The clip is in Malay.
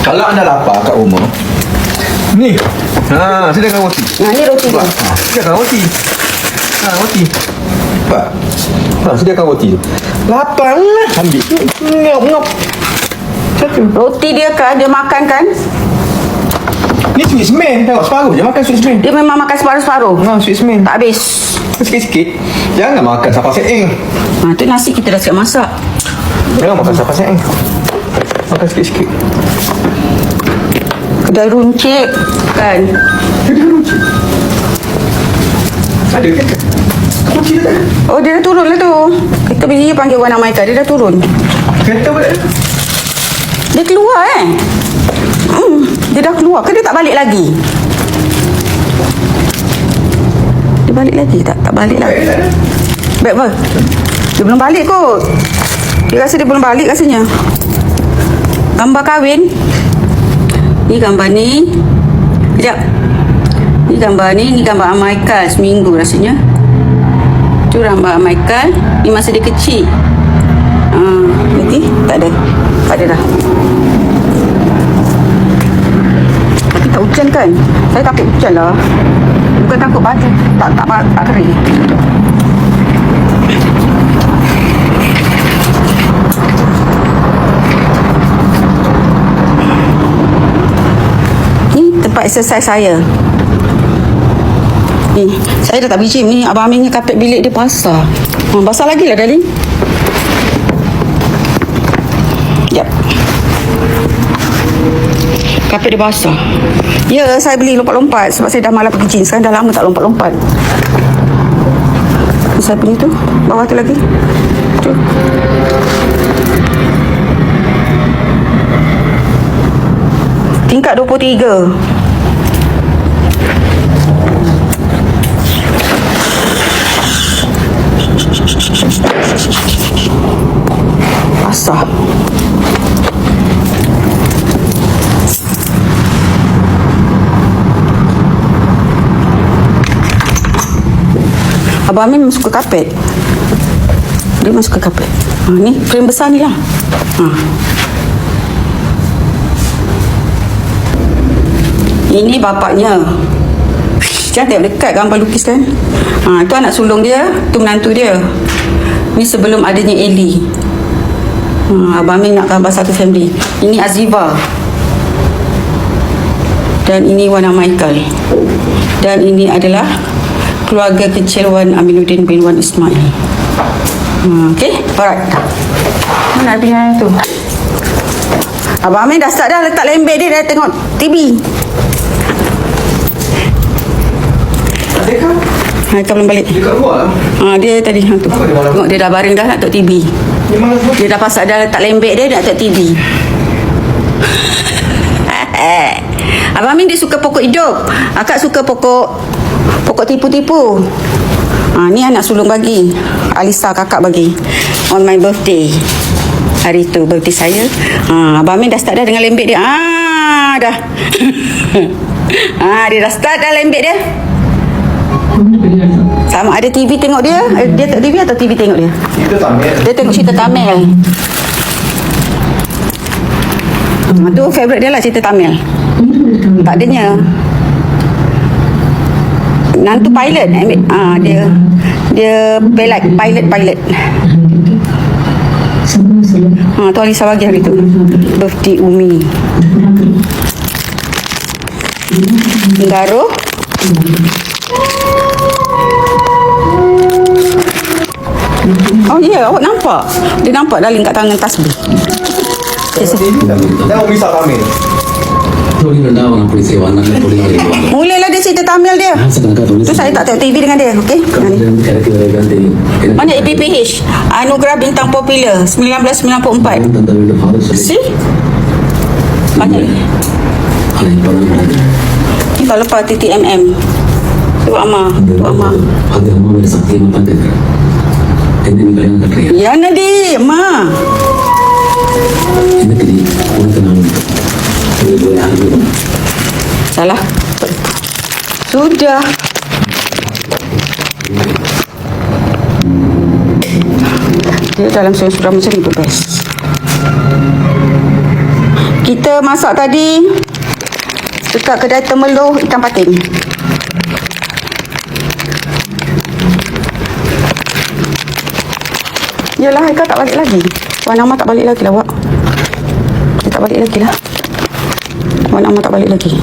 Kalau anda lapar kat rumah, ni. Sediakan roti. Ni roti dia. Sediakan roti. Roti. Pak. Sediakan roti tu. Lapar lah. Ambil. Ngop. Roti dia kan, dia makan kan? Ni sweet man. Tengok separuh je makan sweet man. Dia memang makan separuh-separuh. Sweet man. Tak habis. Sikit-sikit. Jangan makan sampai seeng. Tu nasi kita dah siap masak. Jangan makan sampai seeng. Makan sikit-sikit. Kedai runcit kan? Kedai runcit? Ada ke? Kunci dah tak ada? Oh, dia dah turun lah tu. Kita pergi panggil Wan Amaika, dia dah turun. Kereta pun tak ada? Dia keluar dia dah keluar ke dia tak balik lagi? Dia balik lagi tak? Tak balik lagi. Baik apa? Dia belum balik kot. Dia rasa dia belum balik rasanya. Gambar kahwin. Ni gambar ni. Sekejap. Ni gambar ni. Ni gambar Amaikal seminggu rasanya. Tu gambar Amaikal. Ni masa dia kecil. Nanti tak ada. Tak ada dah. Tapi tak hujan kan? Saya takut hujan lah. Bukan takut baju. Tak kering. Ni tempat exercise saya. Ni, saya dah tak pergi gym ni. Abang Aminnya kapet bilik dia basah. Basah lagi lah, darling. Yap. Kapet dia basah. Ya, saya beli lompat-lompat sebab saya dah malas pergi gym. Sekarang dah lama tak lompat-lompat. Saya beli tu. Bawah tu lagi. Tu. Tingkat 23. Basah. Abang Amin memang suka kapet. Dia memang suka kapet. Ni frame besar ni lah. Ini bapaknya. Jangan tengok dekat gambar lukis kan. Itu anak sulung dia. Tu menantu dia. Ni sebelum adanya Eli. Abang Amin nak gambar satu family. Ini Aziva. Dan ini Wan Amaikal. Dan ini adalah keluarga kecil Wan Aminuddin bin Wan Ismail. Okay, alright. Mana pilihan tu? Abang Amin dah start dah letak lembek dia. Dah tengok TV. Haikal belum balik. Dekat luar? Dia tadi tu. Tengok dia dah baring dah nak tengok TV. Dia dah pasal dah letak lembek dia nak tengok TV. Abang Amin dia suka pokok hidup. Akak suka pokok tipu-tipu. Ni anak sulung bagi. Alisa kakak bagi. On my birthday. Hari tu birthday saya. Abang Amin dah start dah dengan lembek dia. Dah. Dia dah start dah lembek dia. Sama ada TV tengok dia. Dia tengok TV atau TV tengok dia? Cerita Tamil. Dia tengok cerita Tamil. Tu favourite dia lah cerita Tamil. Tak adanya. Nantu pilot. Dia pilot. Tu Alisa bagi hari tu. Birthday Umi. Garuh. Oh ya, awak nampak? Dia nampak darling kat tangan tasbih. Jangan risau Tamil. Mulalah dia cerita Tamil dia. Tu saya tak tengok TV dengan dia, okey? Mana APPH? Anugerah Bintang Popular 1994. See? Banyak. Tak lepas TTMM. Tu Amma. Ya Nadi, Ma. Salah. Sudah. Dia dalam surah macam itu best. kita masak tadi dekat kedai Temeloh ikan patin. Yalah, Haikal tak balik lagi. Wan Amal tak balik lagi lah, Wak. Dia tak balik lagi lah. Wan Amal tak balik lagi.